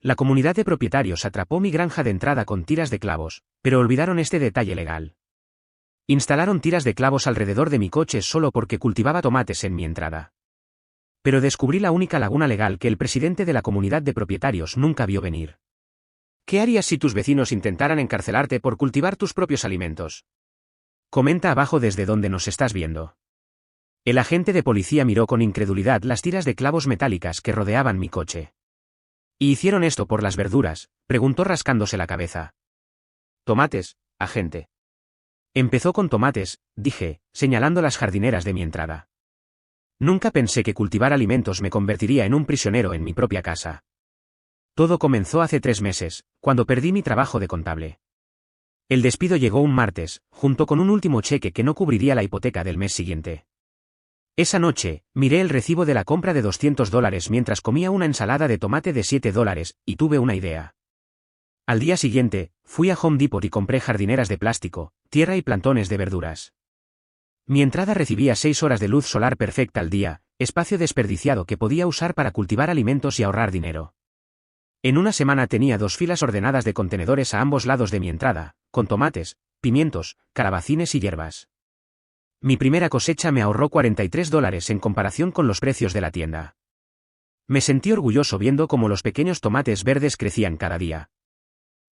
La comunidad de propietarios atrapó mi granja de entrada con tiras de clavos, pero olvidaron este detalle legal. Instalaron tiras de clavos alrededor de mi coche solo porque cultivaba tomates en mi entrada. Pero descubrí la única laguna legal que el presidente de la comunidad de propietarios nunca vio venir. ¿Qué harías si tus vecinos intentaran encarcelarte por cultivar tus propios alimentos? Comenta abajo desde donde nos estás viendo. El agente de policía miró con incredulidad las tiras de clavos metálicas que rodeaban mi coche. ¿Y hicieron esto por las verduras?, preguntó rascándose la cabeza. Tomates, agente. Empezó con tomates, dije, señalando las jardineras de mi entrada. Nunca pensé que cultivar alimentos me convertiría en un prisionero en mi propia casa. Todo comenzó hace 3 meses, cuando perdí mi trabajo de contable. El despido llegó un martes, junto con un último cheque que no cubriría la hipoteca del mes siguiente. Esa noche, miré el recibo de la compra de $200 mientras comía una ensalada de tomate de $7, y tuve una idea. Al día siguiente, fui a Home Depot y compré jardineras de plástico, tierra y plantones de verduras. Mi entrada recibía 6 horas de luz solar perfecta al día, espacio desperdiciado que podía usar para cultivar alimentos y ahorrar dinero. En una semana tenía 2 filas ordenadas de contenedores a ambos lados de mi entrada, con tomates, pimientos, calabacines y hierbas. Mi primera cosecha me ahorró $43 en comparación con los precios de la tienda. Me sentí orgulloso viendo cómo los pequeños tomates verdes crecían cada día.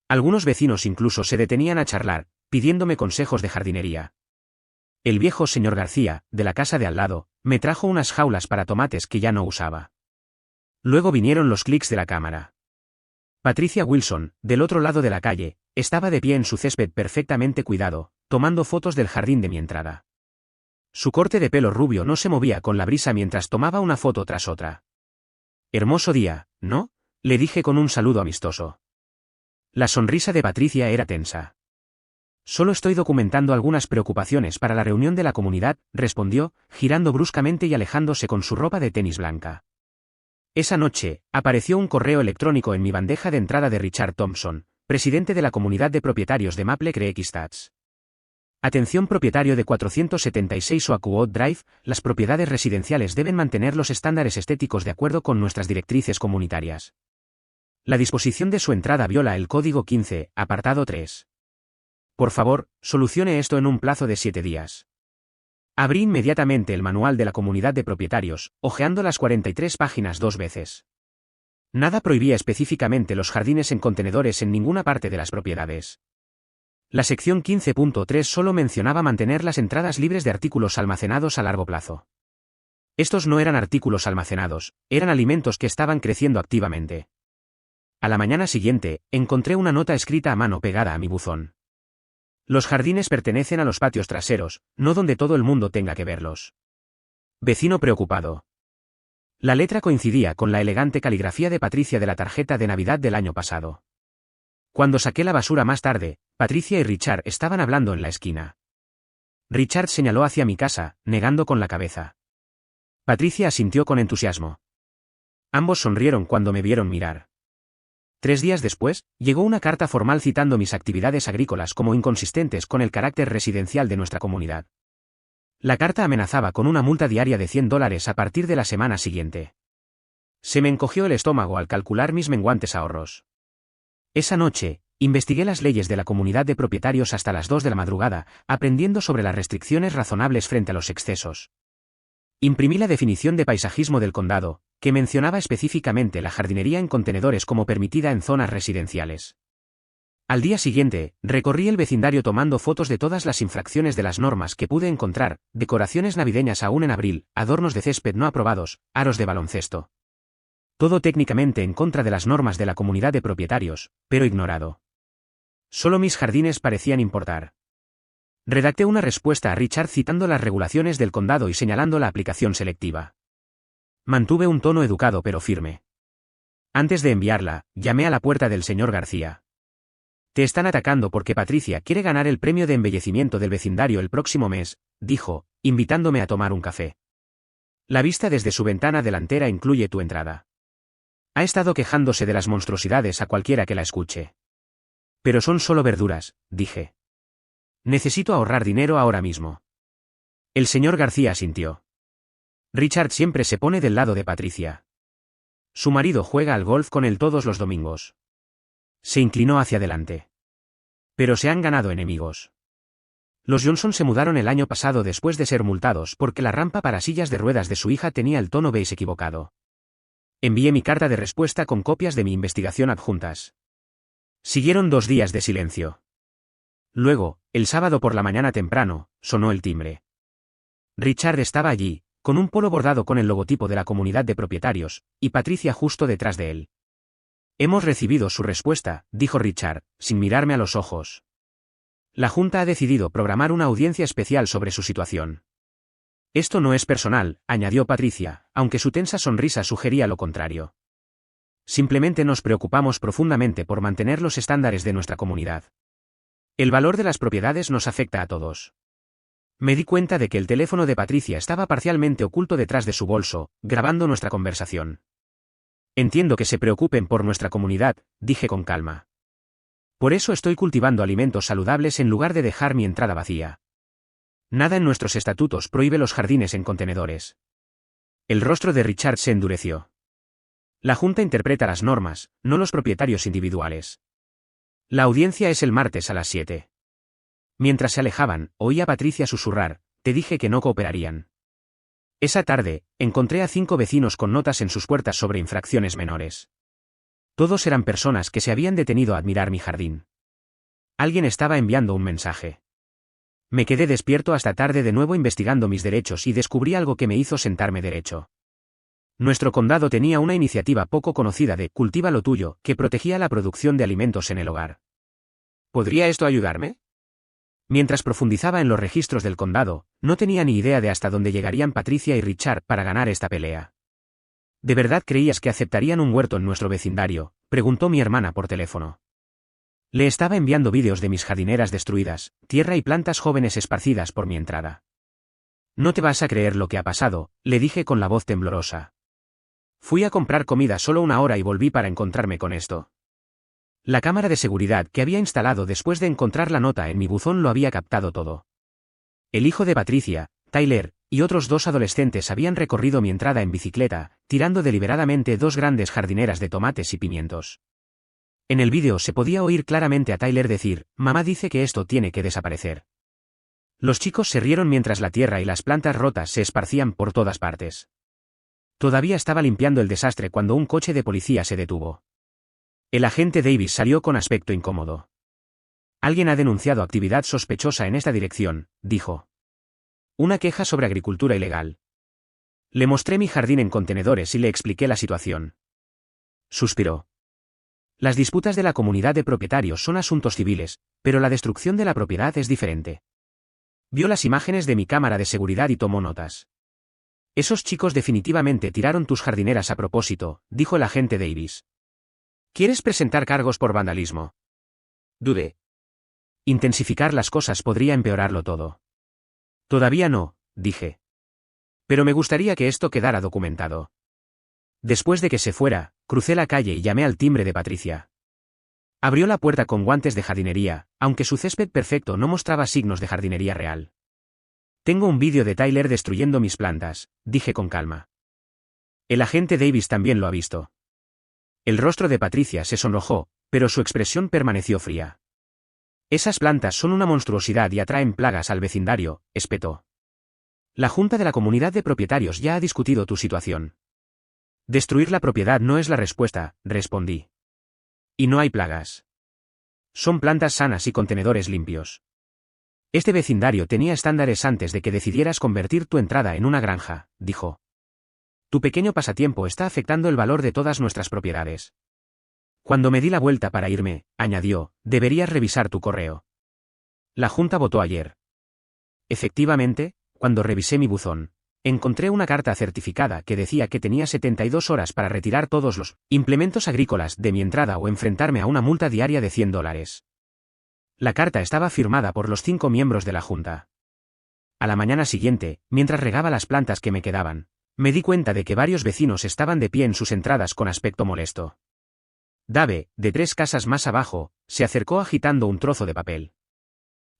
Algunos vecinos incluso se detenían a charlar, pidiéndome consejos de jardinería. El viejo señor García, de la casa de al lado, me trajo unas jaulas para tomates que ya no usaba. Luego vinieron los clics de la cámara. Patricia Wilson, del otro lado de la calle, estaba de pie en su césped perfectamente cuidado, tomando fotos del jardín de mi entrada. Su corte de pelo rubio no se movía con la brisa mientras tomaba una foto tras otra. Hermoso día, ¿no?, le dije con un saludo amistoso. La sonrisa de Patricia era tensa. Solo estoy documentando algunas preocupaciones para la reunión de la comunidad, respondió, girando bruscamente y alejándose con su ropa de tenis blanca. Esa noche, apareció un correo electrónico en mi bandeja de entrada de Richard Thompson, presidente de la comunidad de propietarios de Maple Creek Estates. Atención propietario de 476 Oakwood Drive, las propiedades residenciales deben mantener los estándares estéticos de acuerdo con nuestras directrices comunitarias. La disposición de su entrada viola el Código 15, apartado 3. Por favor, solucione esto en un plazo de 7 días. Abrí inmediatamente el manual de la comunidad de propietarios, hojeando las 43 páginas 2 veces. Nada prohibía específicamente los jardines en contenedores en ninguna parte de las propiedades. La sección 15.3 solo mencionaba mantener las entradas libres de artículos almacenados a largo plazo. Estos no eran artículos almacenados, eran alimentos que estaban creciendo activamente. A la mañana siguiente, encontré una nota escrita a mano pegada a mi buzón. Los jardines pertenecen a los patios traseros, no donde todo el mundo tenga que verlos. Vecino preocupado. La letra coincidía con la elegante caligrafía de Patricia de la tarjeta de Navidad del año pasado. Cuando saqué la basura más tarde, Patricia y Richard estaban hablando en la esquina. Richard señaló hacia mi casa, negando con la cabeza. Patricia asintió con entusiasmo. Ambos sonrieron cuando me vieron mirar. 3 días después, llegó una carta formal citando mis actividades agrícolas como inconsistentes con el carácter residencial de nuestra comunidad. La carta amenazaba con una multa diaria de $100 a partir de la semana siguiente. Se me encogió el estómago al calcular mis menguantes ahorros. Esa noche, investigué las leyes de la comunidad de propietarios hasta las 2 de la madrugada, aprendiendo sobre las restricciones razonables frente a los excesos. Imprimí la definición de paisajismo del condado, que mencionaba específicamente la jardinería en contenedores como permitida en zonas residenciales. Al día siguiente, recorrí el vecindario tomando fotos de todas las infracciones de las normas que pude encontrar, decoraciones navideñas aún en abril, adornos de césped no aprobados, aros de baloncesto. Todo técnicamente en contra de las normas de la comunidad de propietarios, pero ignorado. Solo mis jardines parecían importar. Redacté una respuesta a Richard citando las regulaciones del condado y señalando la aplicación selectiva. Mantuve un tono educado pero firme. Antes de enviarla, llamé a la puerta del señor García. Te están atacando porque Patricia quiere ganar el premio de embellecimiento del vecindario el próximo mes, dijo, invitándome a tomar un café. La vista desde su ventana delantera incluye tu entrada. Ha estado quejándose de las monstruosidades a cualquiera que la escuche. Pero son solo verduras, dije. Necesito ahorrar dinero ahora mismo. El señor García asintió. Richard siempre se pone del lado de Patricia. Su marido juega al golf con él todos los domingos. Se inclinó hacia adelante. Pero se han ganado enemigos. Los Johnson se mudaron el año pasado después de ser multados porque la rampa para sillas de ruedas de su hija tenía el tono beige equivocado. Envié mi carta de respuesta con copias de mi investigación adjuntas. Siguieron 2 días de silencio. Luego, el sábado por la mañana temprano, sonó el timbre. Richard estaba allí, con un polo bordado con el logotipo de la comunidad de propietarios, y Patricia justo detrás de él. Hemos recibido su respuesta, dijo Richard, sin mirarme a los ojos. La Junta ha decidido programar una audiencia especial sobre su situación. Esto no es personal, añadió Patricia, aunque su tensa sonrisa sugería lo contrario. Simplemente nos preocupamos profundamente por mantener los estándares de nuestra comunidad. El valor de las propiedades nos afecta a todos. Me di cuenta de que el teléfono de Patricia estaba parcialmente oculto detrás de su bolso, grabando nuestra conversación. Entiendo que se preocupen por nuestra comunidad, dije con calma. Por eso estoy cultivando alimentos saludables en lugar de dejar mi entrada vacía. Nada en nuestros estatutos prohíbe los jardines en contenedores. El rostro de Richard se endureció. La Junta interpreta las normas, no los propietarios individuales. La audiencia es el martes a las 7. Mientras se alejaban, oí a Patricia susurrar, te dije que no cooperarían. Esa tarde, encontré a 5 vecinos con notas en sus puertas sobre infracciones menores. Todos eran personas que se habían detenido a admirar mi jardín. Alguien estaba enviando un mensaje. Me quedé despierto hasta tarde de nuevo investigando mis derechos y descubrí algo que me hizo sentarme derecho. Nuestro condado tenía una iniciativa poco conocida de Cultiva lo tuyo, que protegía la producción de alimentos en el hogar. ¿Podría esto ayudarme? Mientras profundizaba en los registros del condado, no tenía ni idea de hasta dónde llegarían Patricia y Richard para ganar esta pelea. ¿De verdad creías que aceptarían un huerto en nuestro vecindario?, preguntó mi hermana por teléfono. Le estaba enviando vídeos de mis jardineras destruidas, tierra y plantas jóvenes esparcidas por mi entrada. No te vas a creer lo que ha pasado, le dije con la voz temblorosa. Fui a comprar comida solo 1 hora y volví para encontrarme con esto. La cámara de seguridad que había instalado después de encontrar la nota en mi buzón lo había captado todo. El hijo de Patricia, Tyler, y otros 2 adolescentes habían recorrido mi entrada en bicicleta, tirando deliberadamente 2 grandes jardineras de tomates y pimientos. En el vídeo se podía oír claramente a Tyler decir, mamá dice que esto tiene que desaparecer. Los chicos se rieron mientras la tierra y las plantas rotas se esparcían por todas partes. Todavía estaba limpiando el desastre cuando un coche de policía se detuvo. El agente Davis salió con aspecto incómodo. Alguien ha denunciado actividad sospechosa en esta dirección, dijo. Una queja sobre agricultura ilegal. Le mostré mi jardín en contenedores y le expliqué la situación. Suspiró. Las disputas de la comunidad de propietarios son asuntos civiles, pero la destrucción de la propiedad es diferente. Vio las imágenes de mi cámara de seguridad y tomó notas. Esos chicos definitivamente tiraron tus jardineras a propósito, dijo el agente Davis. ¿Quieres presentar cargos por vandalismo? Dudé. Intensificar las cosas podría empeorarlo todo. Todavía no, dije. Pero me gustaría que esto quedara documentado. Después de que se fuera, crucé la calle y llamé al timbre de Patricia. Abrió la puerta con guantes de jardinería, aunque su césped perfecto no mostraba signos de jardinería real. Tengo un vídeo de Tyler destruyendo mis plantas, dije con calma. El agente Davis también lo ha visto. El rostro de Patricia se sonrojó, pero su expresión permaneció fría. Esas plantas son una monstruosidad y atraen plagas al vecindario, espetó. La Junta de la Comunidad de Propietarios ya ha discutido tu situación. Destruir la propiedad no es la respuesta, respondí. Y no hay plagas. Son plantas sanas y contenedores limpios. Este vecindario tenía estándares antes de que decidieras convertir tu entrada en una granja, dijo. Tu pequeño pasatiempo está afectando el valor de todas nuestras propiedades. Cuando me di la vuelta para irme, añadió, deberías revisar tu correo. La Junta votó ayer. Efectivamente, cuando revisé mi buzón, encontré una carta certificada que decía que tenía 72 horas para retirar todos los implementos agrícolas de mi entrada o enfrentarme a una multa diaria de $100. La carta estaba firmada por los 5 miembros de la Junta. A la mañana siguiente, mientras regaba las plantas que me quedaban, me di cuenta de que varios vecinos estaban de pie en sus entradas con aspecto molesto. Dave, de 3 casas más abajo, se acercó agitando un trozo de papel.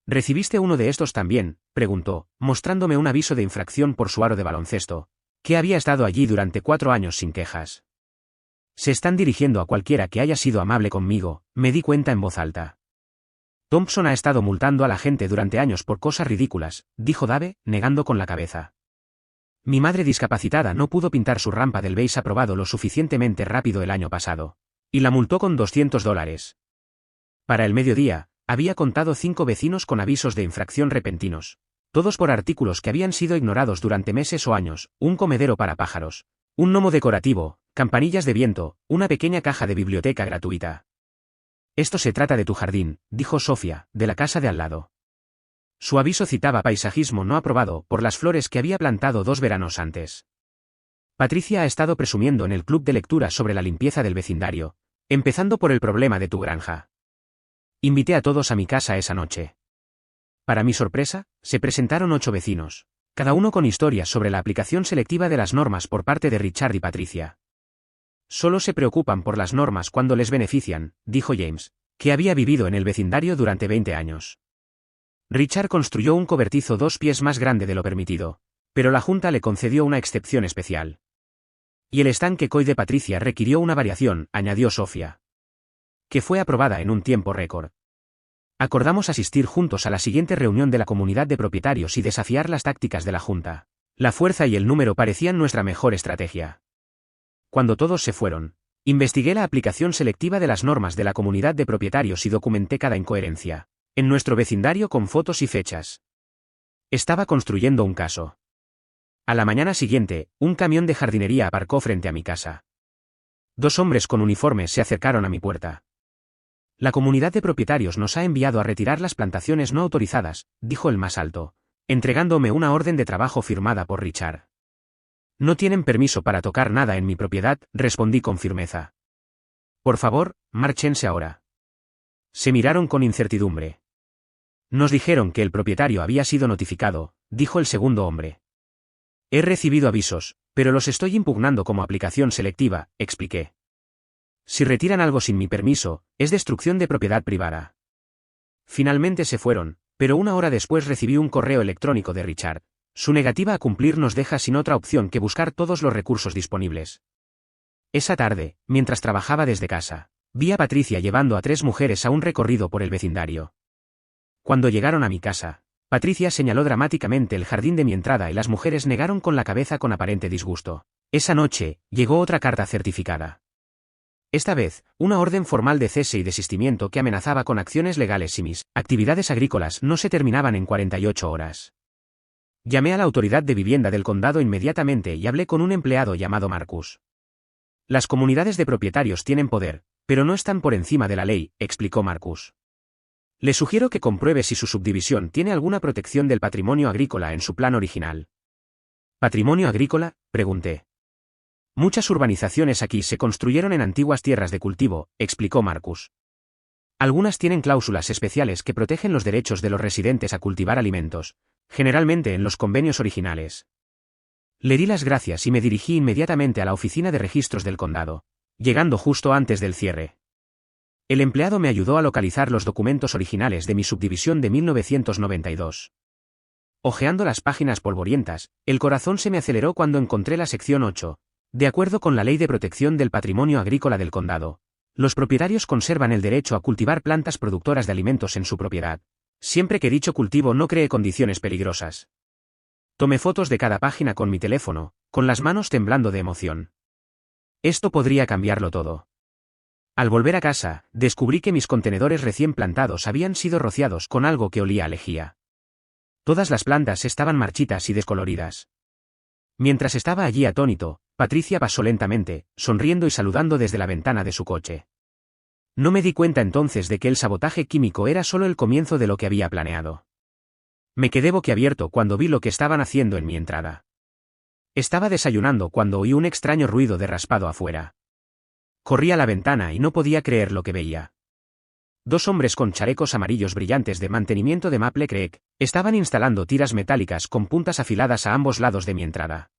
¿Recibiste uno de estos también?, preguntó, mostrándome un aviso de infracción por su aro de baloncesto, que había estado allí durante 4 años sin quejas. Se están dirigiendo a cualquiera que haya sido amable conmigo, me di cuenta en voz alta. Thompson ha estado multando a la gente durante años por cosas ridículas, dijo Dave, negando con la cabeza. Mi madre discapacitada no pudo pintar su rampa del beige aprobado lo suficientemente rápido el año pasado. Y la multó con $200. Para el mediodía, había contado 5 vecinos con avisos de infracción repentinos. Todos por artículos que habían sido ignorados durante meses o años, un comedero para pájaros, un gnomo decorativo, campanillas de viento, una pequeña caja de biblioteca gratuita. Esto se trata de tu jardín, dijo Sofía, de la casa de al lado. Su aviso citaba paisajismo no aprobado por las flores que había plantado 2 veranos antes. Patricia ha estado presumiendo en el club de lectura sobre la limpieza del vecindario, empezando por el problema de tu granja. Invité a todos a mi casa esa noche. Para mi sorpresa, se presentaron 8 vecinos, cada uno con historias sobre la aplicación selectiva de las normas por parte de Richard y Patricia. Solo se preocupan por las normas cuando les benefician, dijo James, que había vivido en el vecindario durante 20 años. Richard construyó un cobertizo 2 pies más grande de lo permitido, pero la Junta le concedió una excepción especial. Y el estanque koi de Patricia requirió una variación, añadió Sofía, que fue aprobada en un tiempo récord. Acordamos asistir juntos a la siguiente reunión de la comunidad de propietarios y desafiar las tácticas de la Junta. La fuerza y el número parecían nuestra mejor estrategia. Cuando todos se fueron, investigué la aplicación selectiva de las normas de la comunidad de propietarios y documenté cada incoherencia, en nuestro vecindario con fotos y fechas. Estaba construyendo un caso. A la mañana siguiente, un camión de jardinería aparcó frente a mi casa. 2 hombres con uniformes se acercaron a mi puerta. La comunidad de propietarios nos ha enviado a retirar las plantaciones no autorizadas, dijo el más alto, entregándome una orden de trabajo firmada por Richard. No tienen permiso para tocar nada en mi propiedad, respondí con firmeza. Por favor, márchense ahora. Se miraron con incertidumbre. Nos dijeron que el propietario había sido notificado, dijo el segundo hombre. He recibido avisos, pero los estoy impugnando como aplicación selectiva, expliqué. Si retiran algo sin mi permiso, es destrucción de propiedad privada. Finalmente se fueron, pero 1 hora después recibí un correo electrónico de Richard. Su negativa a cumplir nos deja sin otra opción que buscar todos los recursos disponibles. Esa tarde, mientras trabajaba desde casa, vi a Patricia llevando a 3 mujeres a un recorrido por el vecindario. Cuando llegaron a mi casa, Patricia señaló dramáticamente el jardín de mi entrada y las mujeres negaron con la cabeza con aparente disgusto. Esa noche, llegó otra carta certificada. Esta vez, una orden formal de cese y desistimiento que amenazaba con acciones legales si mis actividades agrícolas no se terminaban en 48 horas. Llamé a la autoridad de vivienda del condado inmediatamente y hablé con un empleado llamado Marcus. Las comunidades de propietarios tienen poder, pero no están por encima de la ley, explicó Marcus. Le sugiero que compruebe si su subdivisión tiene alguna protección del patrimonio agrícola en su plan original. ¿Patrimonio agrícola?, pregunté. Muchas urbanizaciones aquí se construyeron en antiguas tierras de cultivo, explicó Marcus. Algunas tienen cláusulas especiales que protegen los derechos de los residentes a cultivar alimentos, generalmente en los convenios originales. Le di las gracias y me dirigí inmediatamente a la oficina de registros del condado, llegando justo antes del cierre. El empleado me ayudó a localizar los documentos originales de mi subdivisión de 1992. Hojeando las páginas polvorientas, el corazón se me aceleró cuando encontré la sección 8. De acuerdo con la Ley de Protección del Patrimonio Agrícola del Condado, los propietarios conservan el derecho a cultivar plantas productoras de alimentos en su propiedad, siempre que dicho cultivo no cree condiciones peligrosas. Tomé fotos de cada página con mi teléfono, con las manos temblando de emoción. Esto podría cambiarlo todo. Al volver a casa, descubrí que mis contenedores recién plantados habían sido rociados con algo que olía a lejía. Todas las plantas estaban marchitas y descoloridas. Mientras estaba allí atónito, Patricia pasó lentamente, sonriendo y saludando desde la ventana de su coche. No me di cuenta entonces de que el sabotaje químico era solo el comienzo de lo que había planeado. Me quedé boquiabierto cuando vi lo que estaban haciendo en mi entrada. Estaba desayunando cuando oí un extraño ruido de raspado afuera. Corrí a la ventana y no podía creer lo que veía. 2 hombres con chalecos amarillos brillantes de mantenimiento de Maple Creek estaban instalando tiras metálicas con puntas afiladas a ambos lados de mi entrada.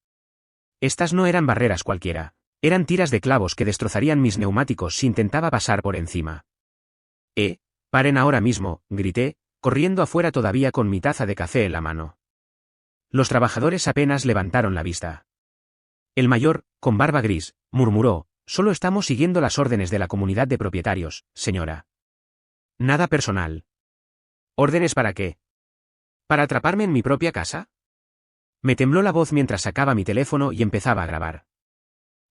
Estas no eran barreras cualquiera, eran tiras de clavos que destrozarían mis neumáticos si intentaba pasar por encima. Paren ahora mismo, grité, corriendo afuera todavía con mi taza de café en la mano. Los trabajadores apenas levantaron la vista. El mayor, con barba gris, murmuró, Solo estamos siguiendo las órdenes de la comunidad de propietarios, señora. Nada personal. ¿Órdenes para qué? ¿Para atraparme en mi propia casa? Me tembló la voz mientras sacaba mi teléfono y empezaba a grabar.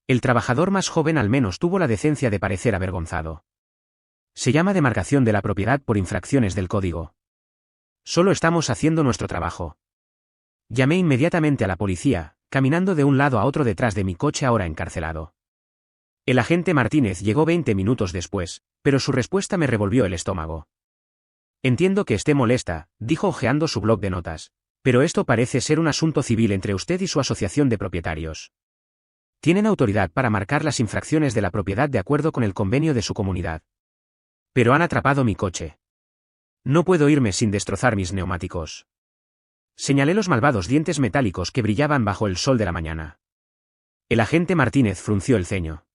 El trabajador más joven al menos tuvo la decencia de parecer avergonzado. Se llama demarcación de la propiedad por infracciones del código. Solo estamos haciendo nuestro trabajo. Llamé inmediatamente a la policía, caminando de un lado a otro detrás de mi coche ahora encarcelado. El agente Martínez llegó 20 minutos después, pero su respuesta me revolvió el estómago. Entiendo que esté molesta, dijo hojeando su bloc de notas, pero esto parece ser un asunto civil entre usted y su asociación de propietarios. Tienen autoridad para marcar las infracciones de la propiedad de acuerdo con el convenio de su comunidad. Pero han atrapado mi coche. No puedo irme sin destrozar mis neumáticos. Señalé los malvados dientes metálicos que brillaban bajo el sol de la mañana. El agente Martínez frunció el ceño.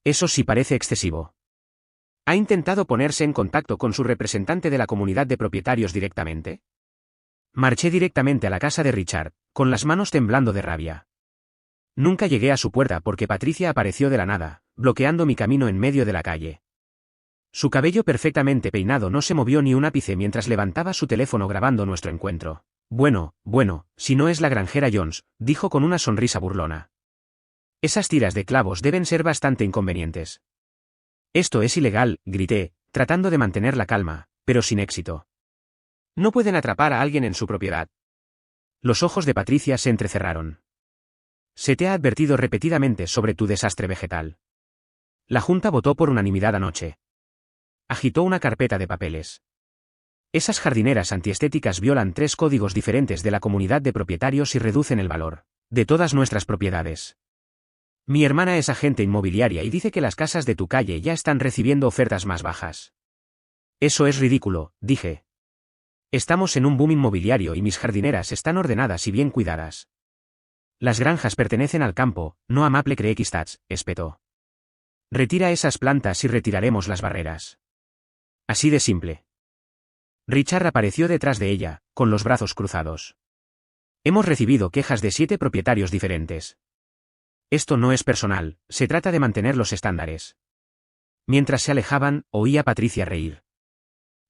Eso sí parece excesivo. ¿Ha intentado ponerse en contacto con su representante de la comunidad de propietarios directamente? Marché directamente a la casa de Richard, con las manos temblando de rabia. Nunca llegué a su puerta porque Patricia apareció de la nada, bloqueando mi camino en medio de la calle. Su cabello perfectamente peinado no se movió ni un ápice mientras levantaba su teléfono grabando nuestro encuentro. Bueno, si no es la granjera Jones, dijo con una sonrisa burlona. Esas tiras de clavos deben ser bastante inconvenientes. Esto es ilegal, grité, tratando de mantener la calma, pero sin éxito. No pueden atrapar a alguien en su propiedad. Los ojos de Patricia se entrecerraron. Se te ha advertido repetidamente sobre tu desastre vegetal. La Junta votó por unanimidad anoche. Agitó una carpeta de papeles. Esas jardineras antiestéticas violan 3 códigos diferentes de la comunidad de propietarios y reducen el valor de todas nuestras propiedades. Mi hermana es agente inmobiliaria y dice que las casas de tu calle ya están recibiendo ofertas más bajas. Eso es ridículo, dije. Estamos en un boom inmobiliario y mis jardineras están ordenadas y bien cuidadas. Las granjas pertenecen al campo, no a Maple Creek Estates, espetó. Retira esas plantas y retiraremos las barreras. Así de simple. Richard apareció detrás de ella, con los brazos cruzados. Hemos recibido quejas de 7 propietarios diferentes. Esto no es personal, se trata de mantener los estándares. Mientras se alejaban, oí a Patricia reír.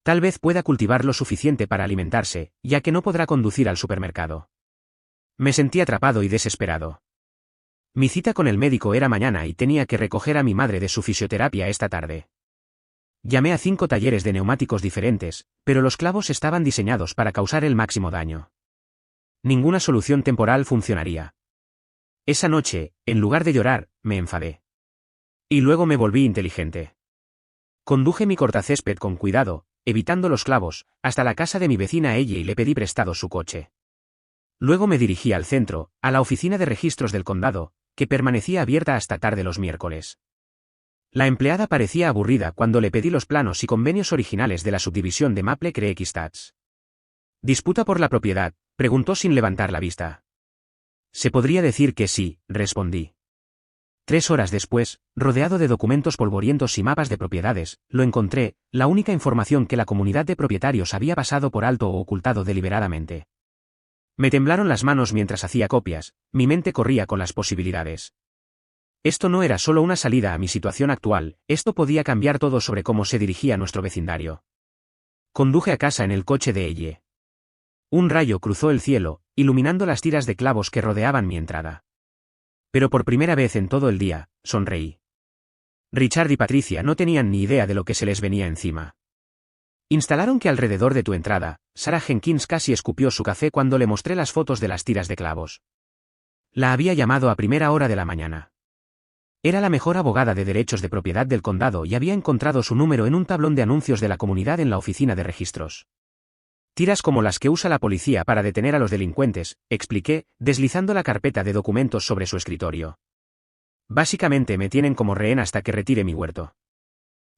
Tal vez pueda cultivar lo suficiente para alimentarse, ya que no podrá conducir al supermercado. Me sentí atrapado y desesperado. Mi cita con el médico era mañana y tenía que recoger a mi madre de su fisioterapia esta tarde. Llamé a 5 talleres de neumáticos diferentes, pero los clavos estaban diseñados para causar el máximo daño. Ninguna solución temporal funcionaría. Esa noche, en lugar de llorar, me enfadé. Y luego me volví inteligente. Conduje mi cortacésped con cuidado, evitando los clavos, hasta la casa de mi vecina Ellie y le pedí prestado su coche. Luego me dirigí al centro, a la oficina de registros del condado, que permanecía abierta hasta tarde los miércoles. La empleada parecía aburrida cuando le pedí los planos y convenios originales de la subdivisión de Maple Creek Estates. ¿Disputa por la propiedad?, preguntó sin levantar la vista. Se podría decir que sí, respondí. 3 horas después, rodeado de documentos polvorientos y mapas de propiedades, lo encontré, la única información que la comunidad de propietarios había pasado por alto o ocultado deliberadamente. Me temblaron las manos mientras hacía copias, mi mente corría con las posibilidades. Esto no era solo una salida a mi situación actual, esto podía cambiar todo sobre cómo se dirigía nuestro vecindario. Conduje a casa en el coche de Elle. Un rayo cruzó el cielo, iluminando las tiras de clavos que rodeaban mi entrada. Pero por primera vez en todo el día, sonreí. Richard y Patricia no tenían ni idea de lo que se les venía encima. Instalaron que alrededor de tu entrada, Sarah Jenkins casi escupió su café cuando le mostré las fotos de las tiras de clavos. La había llamado a primera hora de la mañana. Era la mejor abogada de derechos de propiedad del condado y había encontrado su número en un tablón de anuncios de la comunidad en la oficina de registros. Tiras como las que usa la policía para detener a los delincuentes, expliqué, deslizando la carpeta de documentos sobre su escritorio. Básicamente me tienen como rehén hasta que retire mi huerto.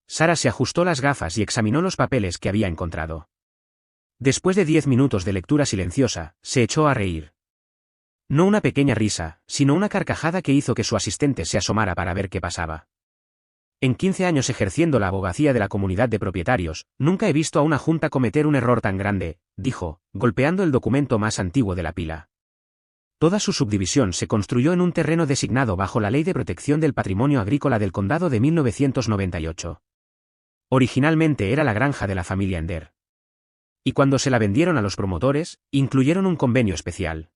Sarah se ajustó las gafas y examinó los papeles que había encontrado. Después de 10 minutos de lectura silenciosa, se echó a reír. No una pequeña risa, sino una carcajada que hizo que su asistente se asomara para ver qué pasaba. En 15 años ejerciendo la abogacía de la comunidad de propietarios, nunca he visto a una junta cometer un error tan grande, dijo, golpeando el documento más antiguo de la pila. Toda su subdivisión se construyó en un terreno designado bajo la Ley de Protección del Patrimonio Agrícola del Condado de 1998. Originalmente era la granja de la familia Ender. Y cuando se la vendieron a los promotores, incluyeron un convenio especial.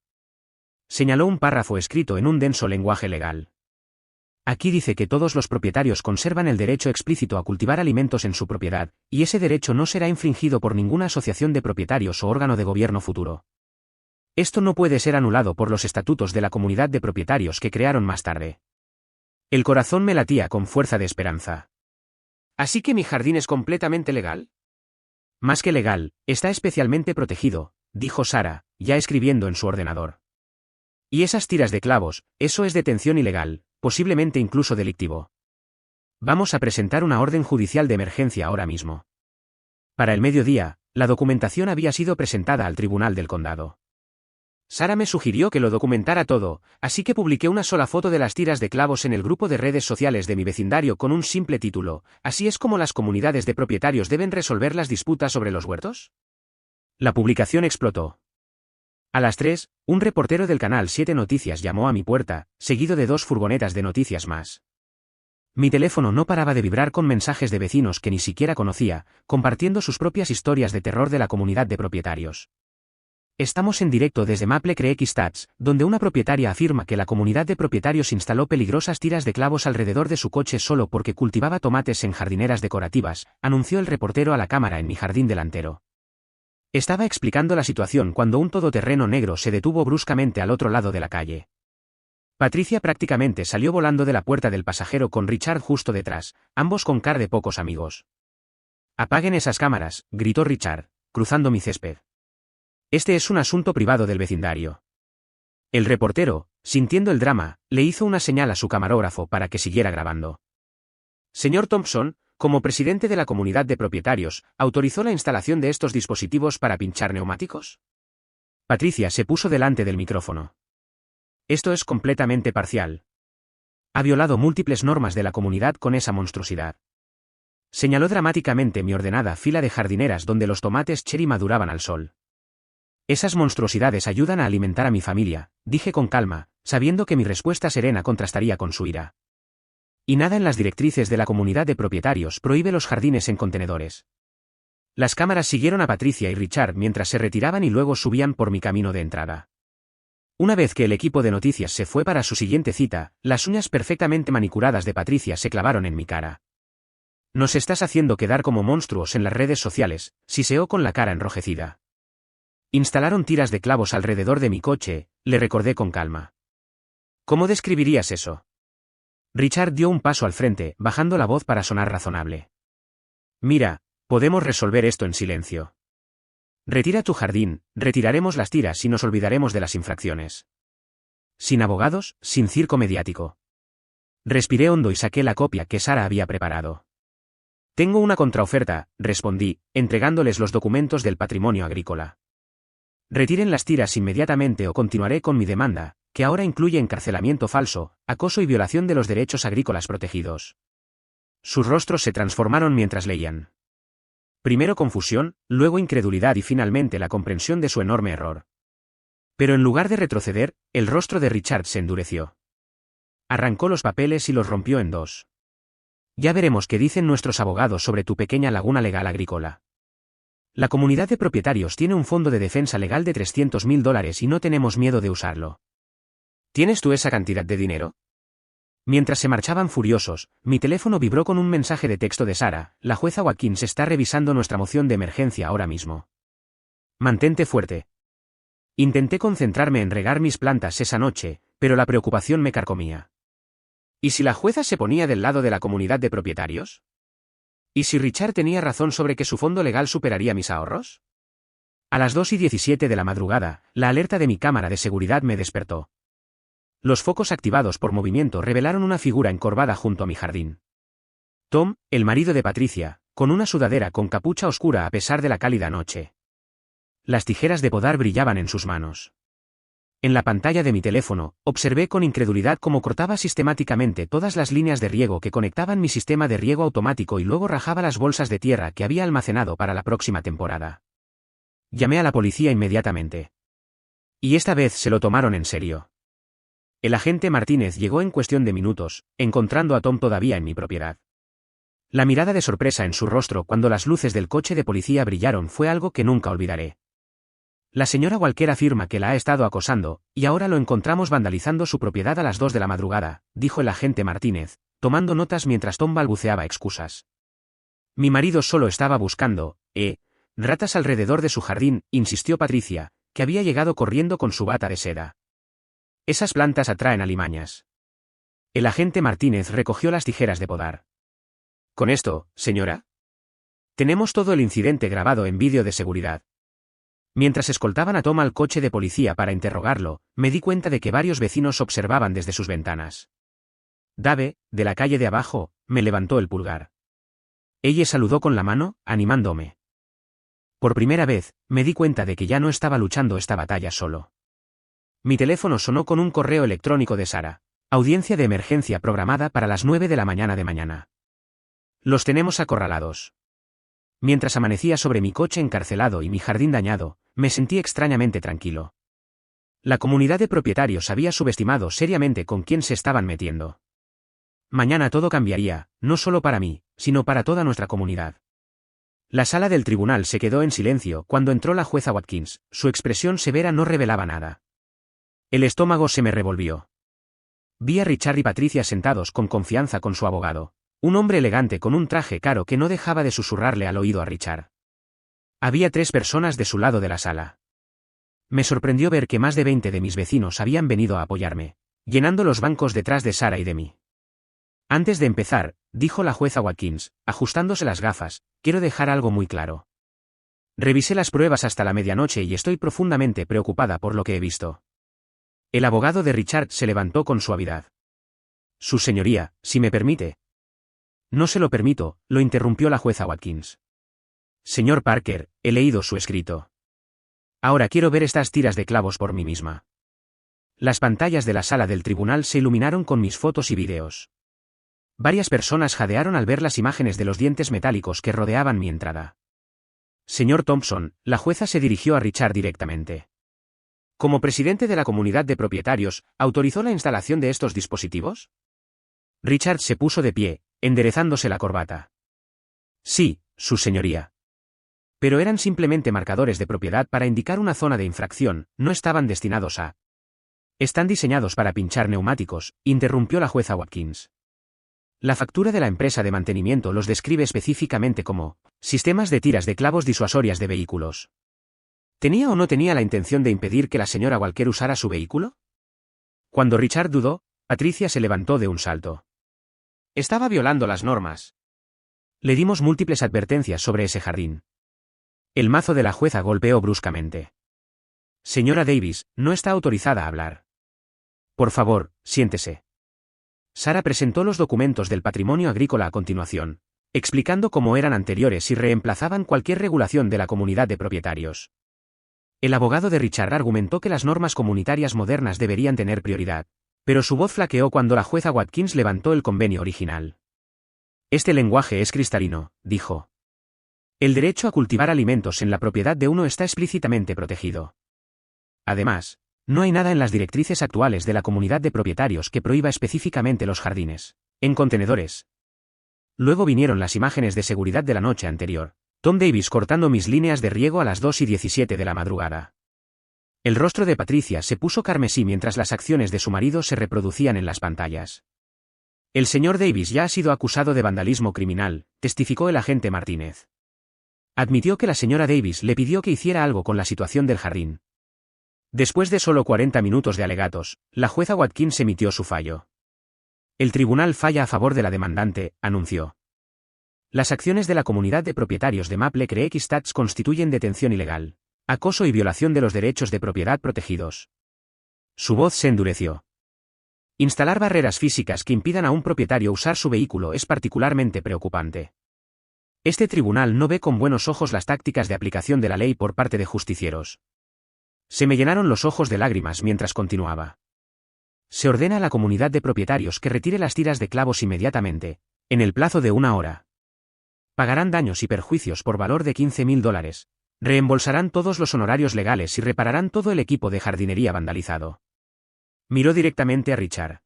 Señaló un párrafo escrito en un denso lenguaje legal. Aquí dice que todos los propietarios conservan el derecho explícito a cultivar alimentos en su propiedad, y ese derecho no será infringido por ninguna asociación de propietarios o órgano de gobierno futuro. Esto no puede ser anulado por los estatutos de la comunidad de propietarios que crearon más tarde. El corazón me latía con fuerza de esperanza. ¿Así que mi jardín es completamente legal? Más que legal, está especialmente protegido, dijo Sara, ya escribiendo en su ordenador. Y esas tiras de clavos, eso es detención ilegal, posiblemente incluso delictivo. Vamos a presentar una orden judicial de emergencia ahora mismo. Para el mediodía, la documentación había sido presentada al tribunal del condado. Sara me sugirió que lo documentara todo, así que publiqué una sola foto de las tiras de clavos en el grupo de redes sociales de mi vecindario con un simple título: ¿así es como las comunidades de propietarios deben resolver las disputas sobre los huertos? La publicación explotó. A las 3, un reportero del canal 7 Noticias llamó a mi puerta, seguido de 2 furgonetas de noticias más. Mi teléfono no paraba de vibrar con mensajes de vecinos que ni siquiera conocía, compartiendo sus propias historias de terror de la comunidad de propietarios. Estamos en directo desde Maple Creek Stats, donde una propietaria afirma que la comunidad de propietarios instaló peligrosas tiras de clavos alrededor de su coche solo porque cultivaba tomates en jardineras decorativas, anunció el reportero a la cámara en mi jardín delantero. Estaba explicando la situación cuando un todoterreno negro se detuvo bruscamente al otro lado de la calle. Patricia prácticamente salió volando de la puerta del pasajero con Richard justo detrás, ambos con cara de pocos amigos. «Apaguen esas cámaras», gritó Richard, cruzando mi césped. «Este es un asunto privado del vecindario». El reportero, sintiendo el drama, le hizo una señal a su camarógrafo para que siguiera grabando. «Señor Thompson, como presidente de la comunidad de propietarios, ¿autorizó la instalación de estos dispositivos para pinchar neumáticos?». Patricia se puso delante del micrófono. «Esto es completamente parcial. Ha violado múltiples normas de la comunidad con esa monstruosidad». Señaló dramáticamente mi ordenada fila de jardineras donde los tomates cherry maduraban al sol. «Esas monstruosidades ayudan a alimentar a mi familia», dije con calma, sabiendo que mi respuesta serena contrastaría con su ira. «Y nada en las directrices de la comunidad de propietarios prohíbe los jardines en contenedores». Las cámaras siguieron a Patricia y Richard mientras se retiraban y luego subían por mi camino de entrada. Una vez que el equipo de noticias se fue para su siguiente cita, las uñas perfectamente manicuradas de Patricia se clavaron en mi cara. «Nos estás haciendo quedar como monstruos en las redes sociales», siseó con la cara enrojecida. «Instalaron tiras de clavos alrededor de mi coche», le recordé con calma. «¿Cómo describirías eso?». Richard dio un paso al frente, bajando la voz para sonar razonable. «Mira, podemos resolver esto en silencio. Retira tu jardín, retiraremos las tiras y nos olvidaremos de las infracciones. Sin abogados, sin circo mediático». Respiré hondo y saqué la copia que Sara había preparado. «Tengo una contraoferta», respondí, entregándoles los documentos del patrimonio agrícola. «Retiren las tiras inmediatamente o continuaré con mi demanda, que ahora incluye encarcelamiento falso, acoso y violación de los derechos agrícolas protegidos». Sus rostros se transformaron mientras leían. Primero confusión, luego incredulidad y finalmente la comprensión de su enorme error. Pero en lugar de retroceder, el rostro de Richard se endureció. Arrancó los papeles y los rompió en 2. «Ya veremos qué dicen nuestros abogados sobre tu pequeña laguna legal agrícola. La comunidad de propietarios tiene un fondo de defensa legal de $300.000 y no tenemos miedo de usarlo. ¿Tienes tú esa cantidad de dinero?». Mientras se marchaban furiosos, mi teléfono vibró con un mensaje de texto de Sara: «La jueza Watkins está revisando nuestra moción de emergencia ahora mismo. Mantente fuerte». Intenté concentrarme en regar mis plantas esa noche, pero la preocupación me carcomía. ¿Y si la jueza se ponía del lado de la comunidad de propietarios? ¿Y si Richard tenía razón sobre que su fondo legal superaría mis ahorros? A las 2:17 de la madrugada, la alerta de mi cámara de seguridad me despertó. Los focos activados por movimiento revelaron una figura encorvada junto a mi jardín. Tom, el marido de Patricia, con una sudadera con capucha oscura a pesar de la cálida noche. Las tijeras de podar brillaban en sus manos. En la pantalla de mi teléfono, observé con incredulidad cómo cortaba sistemáticamente todas las líneas de riego que conectaban mi sistema de riego automático y luego rajaba las bolsas de tierra que había almacenado para la próxima temporada. Llamé a la policía inmediatamente. Y esta vez se lo tomaron en serio. El agente Martínez llegó en cuestión de minutos, encontrando a Tom todavía en mi propiedad. La mirada de sorpresa en su rostro cuando las luces del coche de policía brillaron fue algo que nunca olvidaré. La señora Walker afirma que la ha estado acosando, y ahora lo encontramos vandalizando su propiedad a las 2 de la madrugada, dijo el agente Martínez, tomando notas mientras Tom balbuceaba excusas. Mi marido solo estaba buscando, ratas alrededor de su jardín, insistió Patricia, que había llegado corriendo con su bata de seda. Esas plantas atraen alimañas. El agente Martínez recogió las tijeras de podar. ¿Con esto, señora? Tenemos todo el incidente grabado en vídeo de seguridad. Mientras escoltaban a Tom al coche de policía para interrogarlo, me di cuenta de que varios vecinos observaban desde sus ventanas. Dave, de la calle de abajo, me levantó el pulgar. Ella saludó con la mano, animándome. Por primera vez, me di cuenta de que ya no estaba luchando esta batalla solo. Mi teléfono sonó con un correo electrónico de Sara. Audiencia de emergencia programada para las 9 de la mañana de mañana. Los tenemos acorralados. Mientras amanecía sobre mi coche encarcelado y mi jardín dañado, me sentí extrañamente tranquilo. La comunidad de propietarios había subestimado seriamente con quién se estaban metiendo. Mañana todo cambiaría, no solo para mí, sino para toda nuestra comunidad. La sala del tribunal se quedó en silencio cuando entró la jueza Watkins, su expresión severa no revelaba nada. El estómago se me revolvió. Vi a Richard y Patricia sentados con confianza con su abogado, un hombre elegante con un traje caro que no dejaba de susurrarle al oído a Richard. Había 3 personas de su lado de la sala. Me sorprendió ver que más de 20 de mis vecinos habían venido a apoyarme, llenando los bancos detrás de Sara y de mí. Antes de empezar, dijo la jueza Watkins, ajustándose las gafas, quiero dejar algo muy claro. Revisé las pruebas hasta la medianoche y estoy profundamente preocupada por lo que he visto. El abogado de Richard se levantó con suavidad. Su señoría, si me permite. No se lo permito, lo interrumpió la jueza Watkins. Señor Parker, he leído su escrito. Ahora quiero ver estas tiras de clavos por mí misma. Las pantallas de la sala del tribunal se iluminaron con mis fotos y videos. Varias personas jadearon al ver las imágenes de los dientes metálicos que rodeaban mi entrada. Señor Thompson, la jueza se dirigió a Richard directamente. Como presidente de la comunidad de propietarios, ¿autorizó la instalación de estos dispositivos? Richard se puso de pie, enderezándose la corbata. Sí, su señoría. Pero eran simplemente marcadores de propiedad para indicar una zona de infracción, no estaban destinados a... Están diseñados para pinchar neumáticos, interrumpió la jueza Watkins. La factura de la empresa de mantenimiento los describe específicamente como sistemas de tiras de clavos disuasorias de vehículos. ¿Tenía o no tenía la intención de impedir que la señora Walker usara su vehículo? Cuando Richard dudó, Patricia se levantó de un salto. Estaba violando las normas. Le dimos múltiples advertencias sobre ese jardín. El mazo de la jueza golpeó bruscamente. Señora Davis, no está autorizada a hablar. Por favor, siéntese. Sara presentó los documentos del patrimonio agrícola a continuación, explicando cómo eran anteriores y reemplazaban cualquier regulación de la comunidad de propietarios. El abogado de Richard argumentó que las normas comunitarias modernas deberían tener prioridad, pero su voz flaqueó cuando la jueza Watkins levantó el convenio original. Este lenguaje es cristalino, dijo. El derecho a cultivar alimentos en la propiedad de uno está explícitamente protegido. Además, no hay nada en las directrices actuales de la comunidad de propietarios que prohíba específicamente los jardines en contenedores. Luego vinieron las imágenes de seguridad de la noche anterior. Tom Davis cortando mis líneas de riego a las 2:17 de la madrugada. El rostro de Patricia se puso carmesí mientras las acciones de su marido se reproducían en las pantallas. El señor Davis ya ha sido acusado de vandalismo criminal, testificó el agente Martínez. Admitió que la señora Davis le pidió que hiciera algo con la situación del jardín. Después de solo 40 minutos de alegatos, la jueza Watkins emitió su fallo. El tribunal falla a favor de la demandante, anunció. Las acciones de la comunidad de propietarios de Maple Creek Estates constituyen detención ilegal, acoso y violación de los derechos de propiedad protegidos. Su voz se endureció. Instalar barreras físicas que impidan a un propietario usar su vehículo es particularmente preocupante. Este tribunal no ve con buenos ojos las tácticas de aplicación de la ley por parte de justicieros. Se me llenaron los ojos de lágrimas mientras continuaba. Se ordena a la comunidad de propietarios que retire las tiras de clavos inmediatamente, en el plazo de 1 hora. Pagarán daños y perjuicios por valor de $15,000, Reembolsarán todos los honorarios legales y repararán todo el equipo de jardinería vandalizado. Miró directamente a Richard.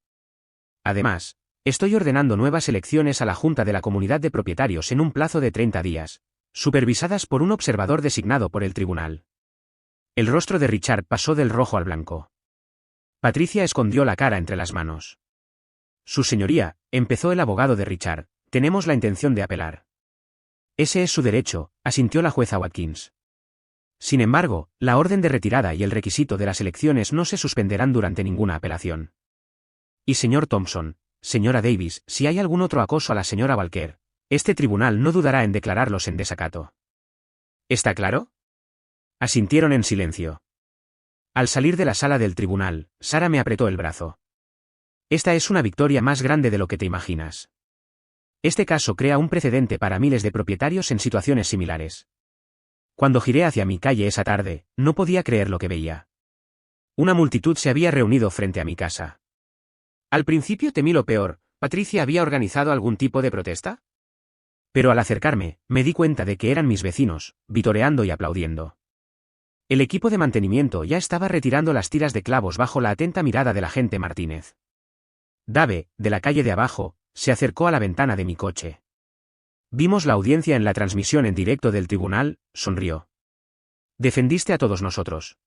Además, estoy ordenando nuevas elecciones a la Junta de la Comunidad de Propietarios en un plazo de 30 días, supervisadas por un observador designado por el tribunal. El rostro de Richard pasó del rojo al blanco. Patricia escondió la cara entre las manos. Su señoría, empezó el abogado de Richard, tenemos la intención de apelar. Ese es su derecho, asintió la jueza Watkins. Sin embargo, la orden de retirada y el requisito de las elecciones no se suspenderán durante ninguna apelación. Y señor Thompson, señora Davis, si hay algún otro acoso a la señora Walker, este tribunal no dudará en declararlos en desacato. ¿Está claro? Asintieron en silencio. Al salir de la sala del tribunal, Sara me apretó el brazo. Esta es una victoria más grande de lo que te imaginas. Este caso crea un precedente para miles de propietarios en situaciones similares. Cuando giré hacia mi calle esa tarde, no podía creer lo que veía. Una multitud se había reunido frente a mi casa. Al principio temí lo peor, ¿Patricia había organizado algún tipo de protesta? Pero al acercarme, me di cuenta de que eran mis vecinos, vitoreando y aplaudiendo. El equipo de mantenimiento ya estaba retirando las tiras de clavos bajo la atenta mirada del agente Martínez. Dave, de la calle de abajo, se acercó a la ventana de mi coche. Vimos la audiencia en la transmisión en directo del tribunal, sonrió. Defendiste a todos nosotros.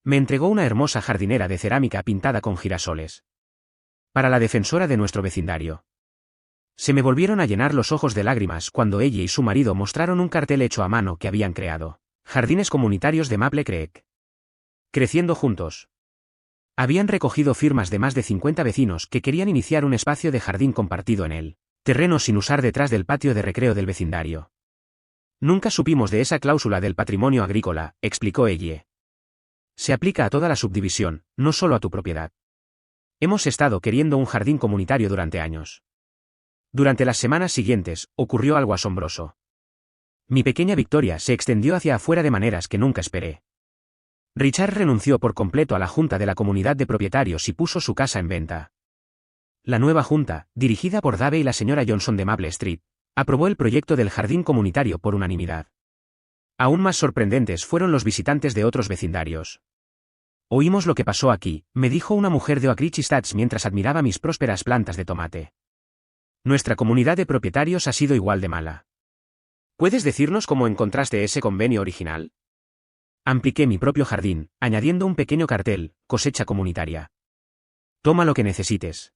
Me entregó una hermosa jardinera de cerámica pintada con girasoles. Para la defensora de nuestro vecindario. Se me volvieron a llenar los ojos de lágrimas cuando ella y su marido mostraron un cartel hecho a mano que habían creado. Jardines comunitarios de Maple Creek. Creciendo juntos. Habían recogido firmas de más de 50 vecinos que querían iniciar un espacio de jardín compartido en él. Terreno sin usar detrás del patio de recreo del vecindario. Nunca supimos de esa cláusula del patrimonio agrícola, explicó ella. Se aplica a toda la subdivisión, no solo a tu propiedad. Hemos estado queriendo un jardín comunitario durante años. Durante las semanas siguientes, ocurrió algo asombroso. Mi pequeña victoria se extendió hacia afuera de maneras que nunca esperé. Richard renunció por completo a la Junta de la Comunidad de Propietarios y puso su casa en venta. La nueva junta, dirigida por Dave y la señora Johnson de Maple Street, aprobó el proyecto del jardín comunitario por unanimidad. Aún más sorprendentes fueron los visitantes de otros vecindarios. Oímos lo que pasó aquí, me dijo una mujer de Oak Ridge Estates mientras admiraba mis prósperas plantas de tomate. Nuestra comunidad de propietarios ha sido igual de mala. ¿Puedes decirnos cómo encontraste ese convenio original? Ampliqué mi propio jardín, añadiendo un pequeño cartel, cosecha comunitaria. Toma lo que necesites.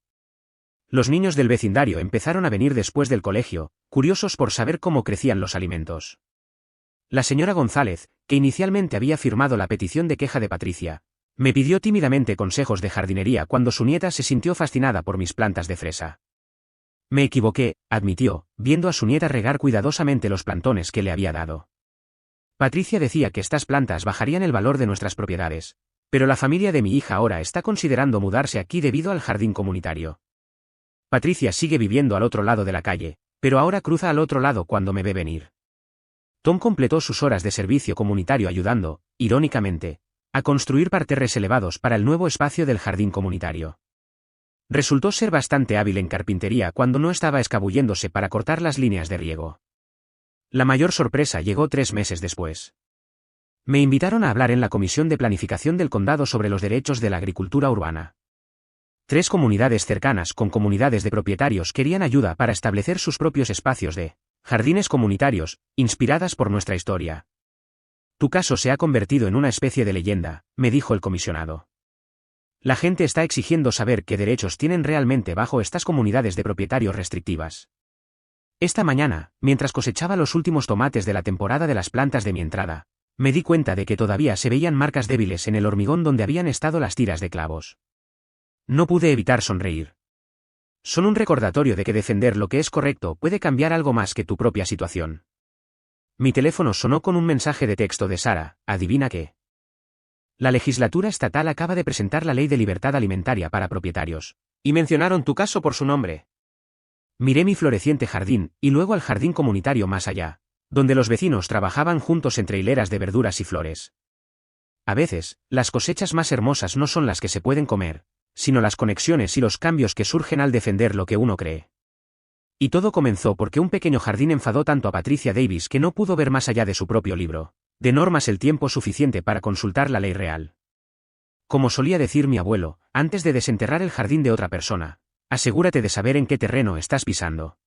Los niños del vecindario empezaron a venir después del colegio, curiosos por saber cómo crecían los alimentos. La señora González, que inicialmente había firmado la petición de queja de Patricia, me pidió tímidamente consejos de jardinería cuando su nieta se sintió fascinada por mis plantas de fresa. Me equivoqué, admitió, viendo a su nieta regar cuidadosamente los plantones que le había dado. Patricia decía que estas plantas bajarían el valor de nuestras propiedades, pero la familia de mi hija ahora está considerando mudarse aquí debido al jardín comunitario. Patricia sigue viviendo al otro lado de la calle, pero ahora cruza al otro lado cuando me ve venir. Tom completó sus horas de servicio comunitario ayudando, irónicamente, a construir parterres elevados para el nuevo espacio del jardín comunitario. Resultó ser bastante hábil en carpintería cuando no estaba escabulléndose para cortar las líneas de riego. La mayor sorpresa llegó 3 meses después. Me invitaron a hablar en la Comisión de Planificación del Condado sobre los derechos de la agricultura urbana. 3 comunidades cercanas con comunidades de propietarios querían ayuda para establecer sus propios espacios de jardines comunitarios, inspiradas por nuestra historia. Tu caso se ha convertido en una especie de leyenda, me dijo el comisionado. La gente está exigiendo saber qué derechos tienen realmente bajo estas comunidades de propietarios restrictivas. Esta mañana, mientras cosechaba los últimos tomates de la temporada de las plantas de mi entrada, me di cuenta de que todavía se veían marcas débiles en el hormigón donde habían estado las tiras de clavos. No pude evitar sonreír. Son un recordatorio de que defender lo que es correcto puede cambiar algo más que tu propia situación. Mi teléfono sonó con un mensaje de texto de Sara, ¿adivina qué? La legislatura estatal acaba de presentar la Ley de Libertad Alimentaria para propietarios, y mencionaron tu caso por su nombre. Miré mi floreciente jardín, y luego al jardín comunitario más allá, donde los vecinos trabajaban juntos entre hileras de verduras y flores. A veces, las cosechas más hermosas no son las que se pueden comer, sino las conexiones y los cambios que surgen al defender lo que uno cree. Y todo comenzó porque un pequeño jardín enfadó tanto a Patricia Davis que no pudo ver más allá de su propio libro. de normas el tiempo suficiente para consultar la ley real. Como solía decir mi abuelo, antes de desenterrar el jardín de otra persona, asegúrate de saber en qué terreno estás pisando.